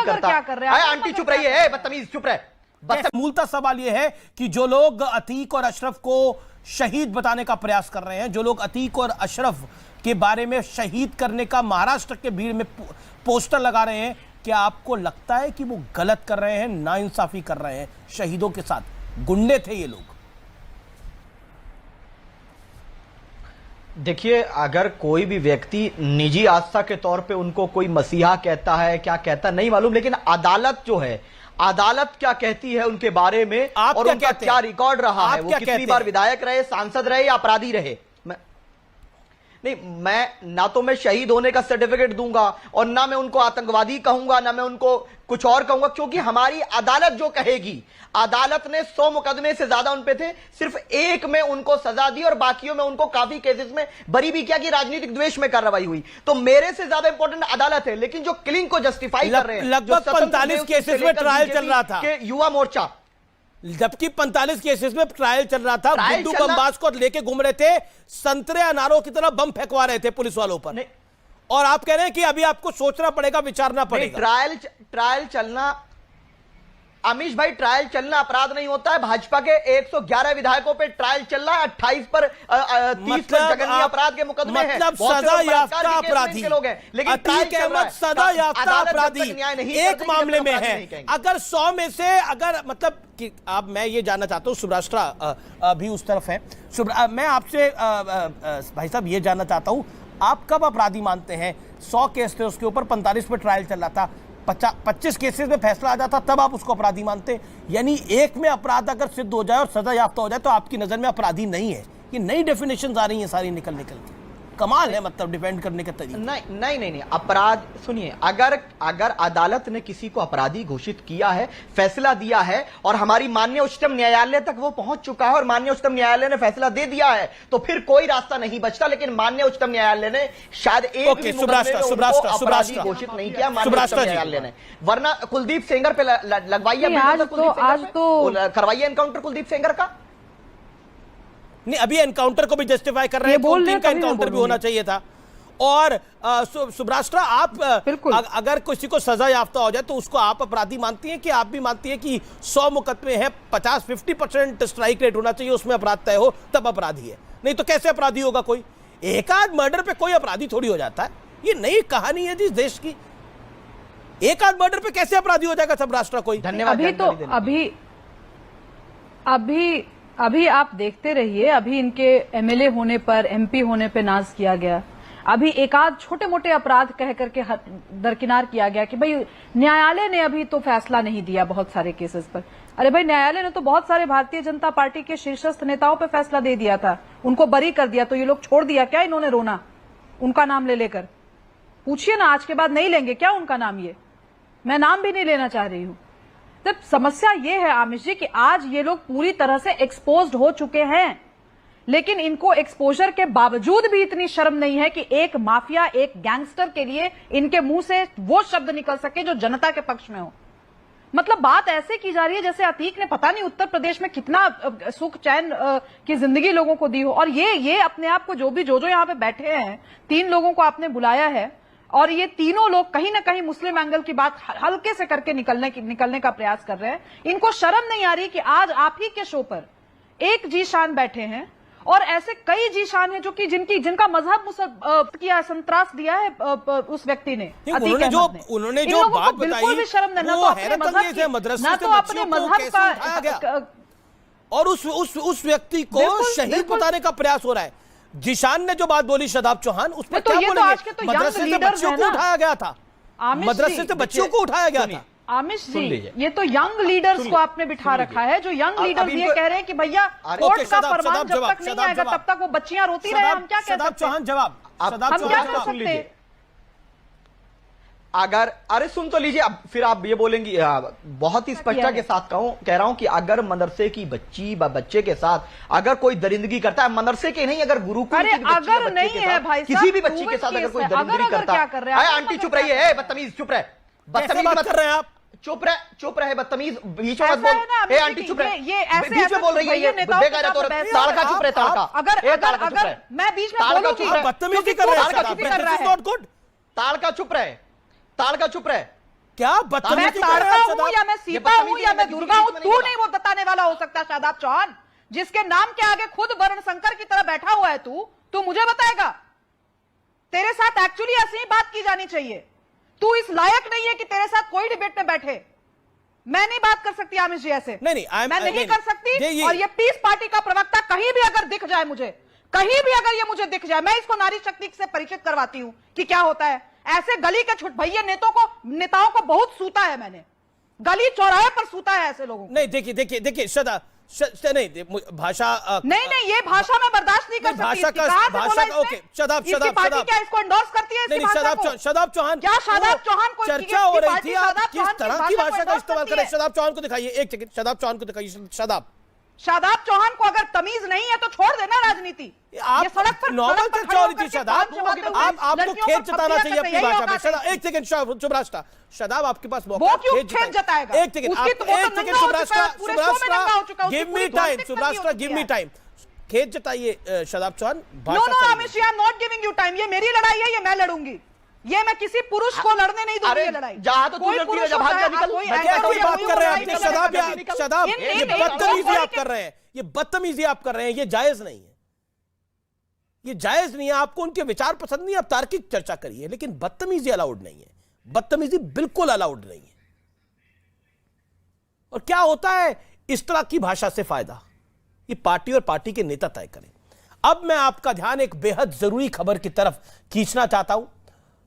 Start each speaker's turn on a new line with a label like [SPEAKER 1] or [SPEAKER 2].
[SPEAKER 1] करता। आंटी चुप रहिए, बदतमीज चुप रहे।
[SPEAKER 2] मूलतः सवाल यह है कि जो लोग अतीक और अशरफ को शहीद बताने का प्रयास कर रहे हैं, जो लोग अतीक और अशरफ के बारे में शहीद करने का महाराष्ट्र के भीड़ में पोस्टर लगा रहे हैं, क्या आपको लगता है कि वो गलत कर रहे हैं, नाइंसाफी कर रहे हैं शहीदों के साथ? गुंडे थे ये लोग।
[SPEAKER 1] देखिए, अगर कोई भी व्यक्ति निजी आस्था के तौर पे उनको कोई मसीहा कहता है, क्या कहता नहीं मालूम, लेकिन अदालत जो है, अदालत क्या कहती है उनके बारे में और उनका क्या रिकॉर्ड रहा है, वो कितनी बार विधायक रहे, सांसद रहे या अपराधी रहे। मैं ना तो मैं शहीद होने का सर्टिफिकेट दूंगा और ना मैं उनको आतंकवादी कहूंगा, ना मैं उनको कुछ और कहूंगा, क्योंकि हमारी अदालत जो कहेगी। अदालत ने 100 मुकदमे से ज्यादा उन पे थे, सिर्फ एक में उनको सजा दी और बाकियों में उनको काफी केसेस में बरी भी किया कि राजनीतिक द्वेष में कार्रवाई हुई। तो मेरे से ज्यादा इंपॉर्टेंट अदालत है, लेकिन जो किलिंग को जस्टिफाई कर रहे हैं,
[SPEAKER 2] लगभग 45 केसेस में ट्रायल चल रहा था,
[SPEAKER 1] युवा मोर्चा,
[SPEAKER 2] जबकि 45 केसेस में ट्रायल चल रहा था, गुड्डू बमबाज को लेके घूम रहे थे, संतरे अनारों की तरह बम फेंकवा रहे थे पुलिस वालों पर, और आप कह रहे हैं कि अभी आपको सोचना पड़ेगा, विचारना पड़ेगा।
[SPEAKER 1] ट्रायल चलना, अमीश भाई, ट्रायल चलना अपराध नहीं होता है। भाजपा के 111 विधायकों पे ट्रायल चल रहा है, 28 पर 30 पर जघन्य अपराध के मुकदमे हैं,
[SPEAKER 2] मतलब सजा याफ्ता अपराधी लोग हैं, लेकिन अतीक अहमद सजा याफ्ता अपराधी एक मामले में है। अगर 100 में से, अगर मतलब कि अब मैं ये जानना चाहता हूँ, सुब्राष्ट्रा भी उस तरफ है, मैं आपसे भाई साहब ये जानना चाहता हूँ, आप कब अपराधी मानते हैं? 100 केस थे उसके ऊपर, 45 पे ट्रायल चल रहा था, 25 केसेस में फैसला आ जाता, तब आप उसको अपराधी मानते? यानी एक में अपराध अगर सिद्ध हो जाए और सजा याफ्ता हो जाए तो आपकी नजर में अपराधी नहीं है? ये नई डेफिनेशंस आ रही हैं सारी निकल के, कमाल है, मतलब डिपेंड करने का तरीका।
[SPEAKER 1] नहीं, अपराध सुनिए, अगर अदालत ने किसी को अपराधी घोषित किया है, फैसला दिया है और हमारी माननीय उच्चतम न्यायालय तक वो पहुंच चुका है और माननीय उच्चतम न्यायालय ने फैसला दे दिया है, तो फिर कोई रास्ता नहीं बचता। लेकिन माननीय उच्चतम न्यायालय ने शायद एक भी अपराधी घोषित नहीं किया, माननीय उच्चतम न्यायालय ने, वरना कुलदीप सेंगर पे लगवाइए, आज तो करवाइए एनकाउंटर कुलदीप सेंगर का।
[SPEAKER 2] नहीं, अभी एनकाउंटर को भी जस्टिफाई कर रहे हैं, पुतिन का एनकाउंटर भी होना चाहिए था। और सुब्राष्ट्रा, आप अगर किसी को सजा याफ्ता हो जाए तो उसको आप अपराधी मानती हैं कि आप भी मानती हैं कि 100 मुकदमे हैं, 50-50% स्ट्राइक रेट होना चाहिए, उसमें अपराध तय हो तब अपराधी है, नहीं तो कैसे अपराधी होगा कोई? एक आध मर्डर पे कोई अपराधी थोड़ी हो जाता है। ये नई कहानी है जिस देश की, एक आध मर्डर पे कैसे अपराधी हो जाएगा सुब्राष्ट्रा कोई?
[SPEAKER 3] धन्यवाद। अभी आप देखते रहिए, अभी इनके एमएलए होने पर, एमपी होने पे नाज किया गया, अभी एक आध छोटे मोटे अपराध कह करके दरकिनार किया गया कि भाई न्यायालय ने अभी तो फैसला नहीं दिया बहुत सारे केसेस पर। अरे भाई, न्यायालय ने तो बहुत सारे भारतीय जनता पार्टी के शीर्षस्थ नेताओं पे फैसला दे दिया था, उनको बरी कर दिया, तो ये लोग छोड़ दिया क्या इन्होंने रोना उनका नाम ले लेकर? पूछिए ना, आज के बाद नहीं लेंगे क्या उनका नाम? ये मैं नाम भी नहीं लेना चाह रही हूं। तब समस्या ये है आमिश जी कि आज ये लोग पूरी तरह से एक्सपोज्ड हो चुके हैं, लेकिन इनको एक्सपोजर के बावजूद भी इतनी शर्म नहीं है कि एक माफिया, एक गैंगस्टर के लिए इनके मुंह से वो शब्द निकल सके जो जनता के पक्ष में हो। मतलब बात ऐसे की जा रही है जैसे अतीक ने पता नहीं उत्तर प्रदेश में कितना सुख चैन की जिंदगी लोगों को दी हो, और ये अपने आप को जो यहां पे बैठे हैं, 3 लोगों को आपने बुलाया है और ये तीनों लोग कहीं ना कहीं मुस्लिम एंगल की बात हल्के से करके निकलने का प्रयास कर रहे हैं। इनको शर्म नहीं आ रही कि आज आप ही के शो पर एक जीशान बैठे हैं और ऐसे कई जीशान हैं जो कि जिनका मजहब किया, संतरास दिया है उस व्यक्ति ने,
[SPEAKER 2] उन्होंने जो बात बताई,
[SPEAKER 3] बिल्कुल भी शर्म नहीं, ना तो अपने मजहब का,
[SPEAKER 2] और उस व्यक्ति को शहीद बताने का प्रयास हो रहा है। जिशान ने जो बात बोली, शादाब चौहान, उस पर क्या बोलेंगे? मदरसे से बच्चियों को उठाया गया था, मदरसे से बच्चियों को उठाया गया था।
[SPEAKER 3] आमिश जी, ये तो यंग लीडर्स को आपने बिठा रखा है, जो यंग लीडर्स ये कह रहे हैं कि भैया कोर्ट का फरमान जब तक नहीं आएगा तब तक वो बच्चियां रोती रहे, हम क्या कह सकते हैं?
[SPEAKER 2] जवाब
[SPEAKER 3] हम क्या कर सकते हैं?
[SPEAKER 1] अरे सुन तो लीजिए, अब फिर आप ये बोलेंगी, बहुत ही स्पष्टता के साथ कह रहा हूं कि अगर मदरसे की बच्ची बच्चे के साथ अगर कोई दरिंदगी करता है, मदरसे के नहीं, अगर गुरुकुल की बच्ची
[SPEAKER 3] अगर नहीं है भाई,
[SPEAKER 1] किसी भी बच्ची के साथ अगर कोई दरिंदगी करता है, आंटी चुप रहिए, बदतमीज चुप रहे, बदतमीज मत कर रहे हैं आप, चुप रहे, बदतमीज, बीच में मत बोल, ए आंटी चुप रहे, बीच में बोल रही है ये बेगैरत औरत, ताड़का चुप रहे, ताड़का,
[SPEAKER 3] अगर मैं बीच में बोलूंगी
[SPEAKER 2] बदतमीजी कर रहे हैं,
[SPEAKER 1] ताड़का चुप रहे, ताड़का चुप रहे।
[SPEAKER 2] क्या
[SPEAKER 3] मैं
[SPEAKER 2] बदतमीजी कर रहे
[SPEAKER 3] ताड़का
[SPEAKER 2] हैं
[SPEAKER 3] हूं
[SPEAKER 2] शादाब?
[SPEAKER 3] या मैं
[SPEAKER 1] ये
[SPEAKER 3] सीता हूं
[SPEAKER 1] बदतमीजी
[SPEAKER 3] या
[SPEAKER 1] है,
[SPEAKER 3] मैं
[SPEAKER 1] किसी
[SPEAKER 3] दुर्गा
[SPEAKER 1] की
[SPEAKER 3] हूं,
[SPEAKER 1] बीच में
[SPEAKER 3] तू
[SPEAKER 1] नहीं
[SPEAKER 3] नहीं वो बताने वाला हो सकता शादाब चौहान, जिसके नाम के आगे खुद वरुण शंकर की तरह बैठा हुआ है तू मुझे बताएगा? तेरे साथ एक्चुअली ऐसी ही बात की जानी चाहिए। तू इस लायक नहीं है कि तेरे साथ कोई डिबेट में बैठे। मैं नहीं बात कर सकती आमिर जी ऐसे,
[SPEAKER 2] नहीं,
[SPEAKER 3] मैं नहीं कर सकती।
[SPEAKER 2] ये
[SPEAKER 3] और ये पीस पार्टी का प्रवक्ता कहीं भी अगर दिख जाए मुझे, कहीं भी अगर ये मुझे दिख जाए, मैं इसको नारी शक्ति से परिचित करवाती हूं कि क्या होता है। ऐसे गली के छुट भैया नेताओं को बहुत सूता है मैंने, गली चौराहे पर सूता है ऐसे लोगों को।
[SPEAKER 2] नहीं, देखिए सदा नहीं भाषा
[SPEAKER 3] नहीं ये भाषा में बर्दाश्त नहीं कर सकती।
[SPEAKER 2] भाषा का ओके शादाब
[SPEAKER 3] क्या इसको एंडोर्स करती है?
[SPEAKER 2] नहीं, शादाब चौहान,
[SPEAKER 3] क्या शादाब चौहान को
[SPEAKER 2] चर्चा हो रही थी, आप किस तरह की भाषा का इस्तेमाल कर रहे हैं? शादाब चौहान को दिखाइए, एक सेकंड, शादाब चौहान को दिखाइए।
[SPEAKER 3] शादाब चौहान को अगर तमीज नहीं है तो छोड़ देना राजनीति।
[SPEAKER 2] आप नॉर्मल चर्चा हो रही थी शादाब, आपको खेत जताना चाहिए अपनी भाषा में। शादाब एक सेकंड, शुभराष्ट्र शादाब आपके पास मौका है, खेत जताएगा। एक second Shubhrashtra give me time, Shubhrashtra give me time, खेत जताइए Shadab Chauhan.
[SPEAKER 3] No Amit, I am not giving you time. ये मेरी लड़ाई है, ये मैं लड़ूंगी। ये मैं किसी पुरुष को लड़ने नहीं दूंगी ये लड़ाई।
[SPEAKER 1] जहां तो कोई पुरुष
[SPEAKER 2] बात कर रहे हैं शादाब, ये बदतमीजी आप कर रहे हैं, ये बदतमीजी आप कर रहे हैं, ये जायज नहीं है, ये जायज नहीं है। आपको उनके विचार पसंद नहीं, आप तार्किक चर्चा करिए, लेकिन बदतमीजी अलाउड नहीं है, बदतमीजी बिल्कुल अलाउड नहीं है। और क्या होता है इस तरह की भाषा से फायदा, ये पार्टी और पार्टी के नेता तय करें। अब मैं आपका ध्यान एक बेहद जरूरी खबर की तरफ खींचना चाहता हूं।